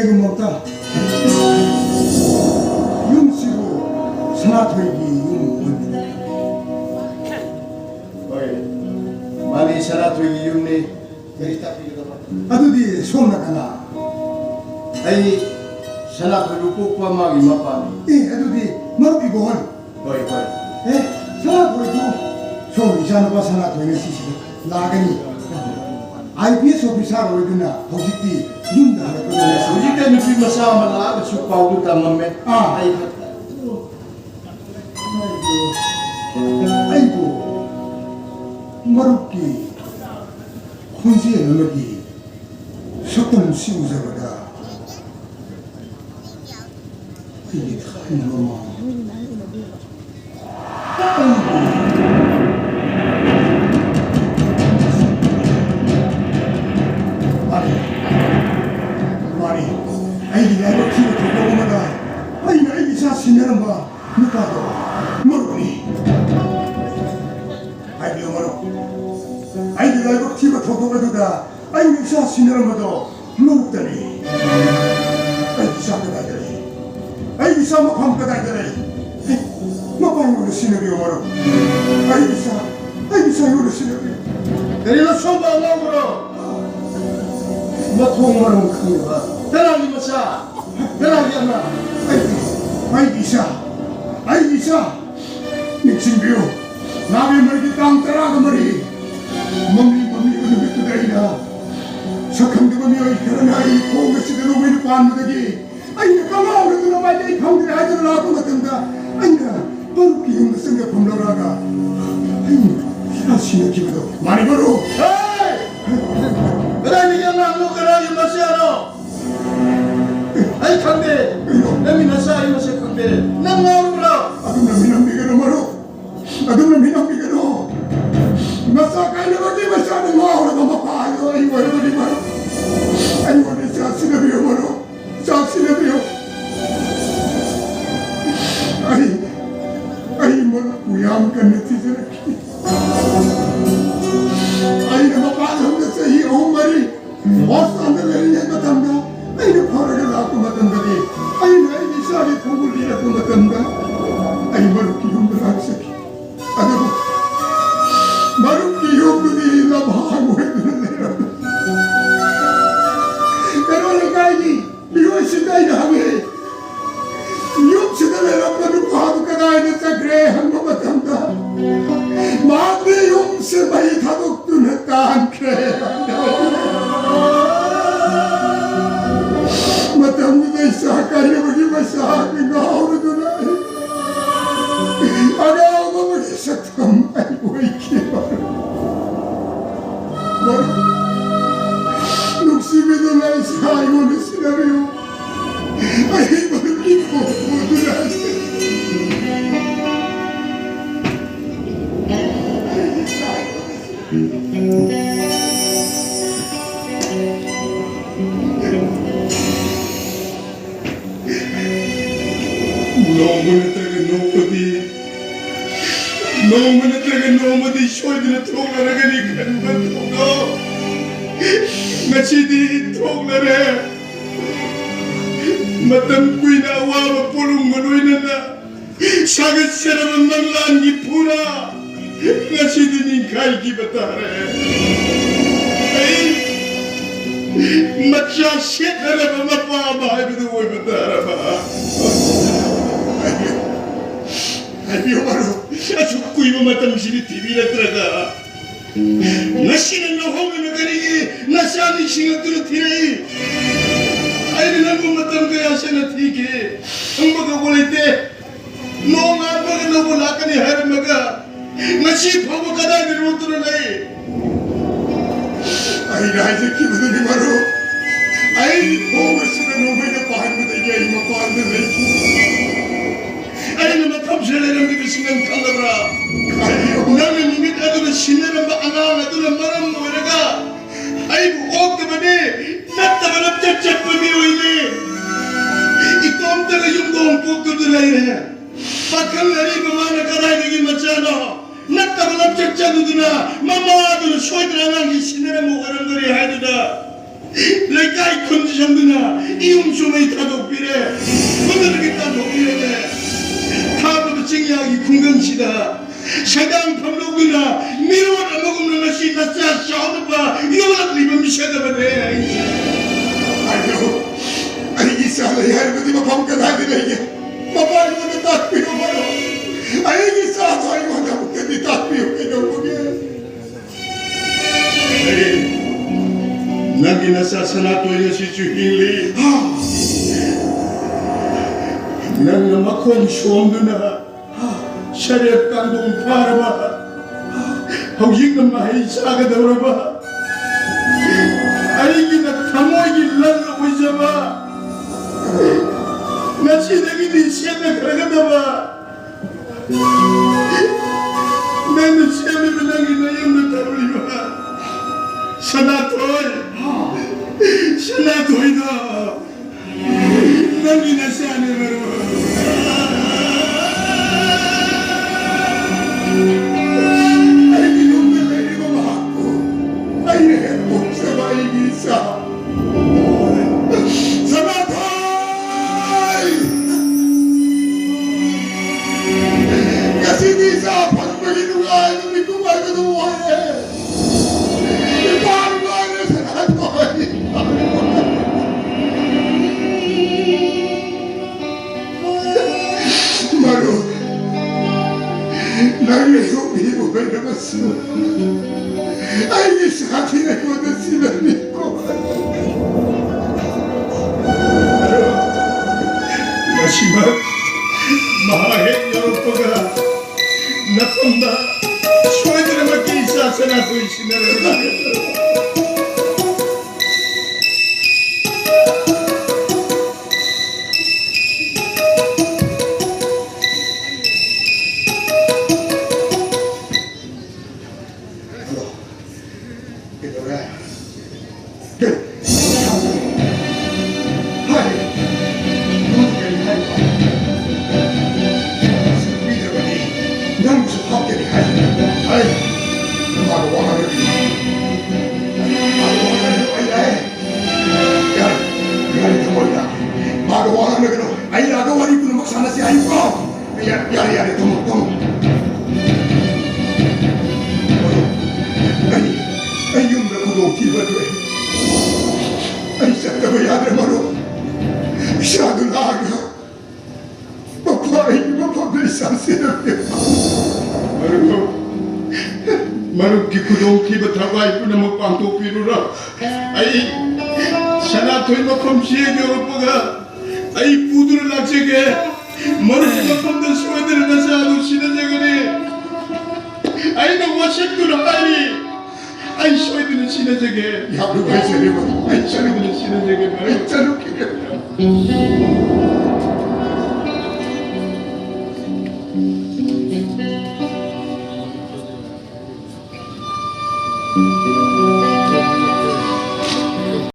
아이고 먹다 윤씨고 산화토이기 윤 어이 많이 산화토이기 윤니 아두디 손나가나 아이 산화토이기 꼭밤마기 마빠니 예 아두디 머리고 원 어이 예 산화토이기 손 이사나바 산화토이기 시시고 나가니 IPS 오피서로 오이드나 혹시띠 윤다 하거든요 hujite nupi masa malaga su paudu tamamme ai 아이고 머럽기 혼수의 너머기 석돈 씌우자마자 이게 다 있는 말이 아이기 내가 키를 돌아보마다 아이가 아이기 자신이라는 바 누가도 모르니 아이기 어머로 아이기 내가 키가 돌아보마다 아이기 자신이라는 바도 모르더니 아이기 자꾸다더니 아이기 자마 밤까다더니 마방으로 시너리 어머로 아이기 자유로 시너리 내가 손바 나오므로 마통마로 큰가 대랑이 마사 대랑이 하나 아이기 자 닉신비오 나비 머리 땅 따라가 머리 멍리 어느 밑에다이나 석함대범이 결혼하이 고급시대로 왜는 관무대기 아이가 까마오르도 나만이 강들의 아들을 낳고 같은다 아이가 버릇기 힘도 생겨 범러라가 아이 희라시는 기분도 많이 벌어 대랑이 하나 노가라기 마시아노 아이 강대 내미 나사 이 마시 강대 난 나오르라 아dum나 미남비게로 말어 아dum나 미남비게로 나사 가이너버디 마시아는 마오르가 마파요 아이고 이거리 말어 아이고 내 자신을 말어 자신을 아이 뭐 우양간 네티즌을 아이가 마파는 이 엄마리 어싼데 내리냐 같은가 아이가 파라가 나고 같은가니 아이가 이사리 고글리라고 같은가 아이 마루키 형들 학생이 아이고 마루키 형들이 나 하고 있는 내라 내려오는 가이기 이것이다 이거 하면 육시다 내려오는 과도가 아이가 그래 한 것 같은가 마음의 용세 많이 다독도 했다 안 그래 matang sa kanya mag-imasa aking naawad na agaw mo mag-isa tamay buhay kiyo nung sibida na isa mo na sinabi mo ay mag-ibig mo na Nomor talaga shoulder thong na gani kan thong ngachi di thong na re matam kui na wa pulung manoi na sagat seram nanglan gi pura ngachi di ni kai gi bata re ai macha shet na ba pa ba ai bu wo bata ra ba ai yo maro acho kuiba matamsini TV ratraga nashina no hoga nagarigi nashani shingaturu thirai aini nabu matam ga yashana thike ambaga bolite no ngabaga no bolakani harmaga nashi phabu kada niruturu nai ai raje ki buduni maro ai hoga sina no bena pahan mudai ai mapan de أين ما تبصر لنا بسنن كلبرا نحن نميت أدنى السنين ما أنا أدنى مرم ورجع أي بوقت بدي نتبنا بتجت بمي ويلي إتوم تلا يوم دوم بوقت دلائره فكان لري بمانا كراي نجي مچانا نتبنا بتجت دنا ما أدنى شوي درنا السنين ما ورم دري هاي دنا 레카이 컨디션드나 이용쇼메이 타독비래 오늘은 타독비래 타보도 징야기 궁금치다 샤당 팜로그나 미로와 먹으면 것이 나짜 샤오드바 이거라 리본 미샤다바네 아이고 아니 이사를 할머니 밤까 다니네 마파이고 딱 비워봐요 아니 이사도 아이고 나부터 딱 비우게 경고게 Nagi nasa sanato niya si Chuhili. Nang namakong siyong na syariat kandong para ba? Hawig na mahisaga daw ba? Ay ginatamoy gilang ako siya ba? Nasinagin din siya na karagada ba? Nang siya may malangin na yung natawali ba? Sanatoy! Sanatoy na! Nang inasani mo rin! Ay, pinuntalay ni mama ko! Ay, repot sa maigisa! Sanatoy! Kasi di sa pagpaginugaan ng ikuman ko naman eh! Maru, nangyayon mo ba naman siya? Ay, sa akin ay wala sila niko. Maru, masimag, mahahit niyo po ka. Napamba, pwede na mag-iisa sa nato'y sinaralan. Maru kikudong kiba travay po na magpangto pirura ay sanatoy mapam siya niyo po ka ay pudro lang siya maru mapam na sweater na sa ano sinasya ni ay nagwasak ko na ay sweater na sinasya yabu kayo siya niyo ay sweater na sinasya maru sanu kika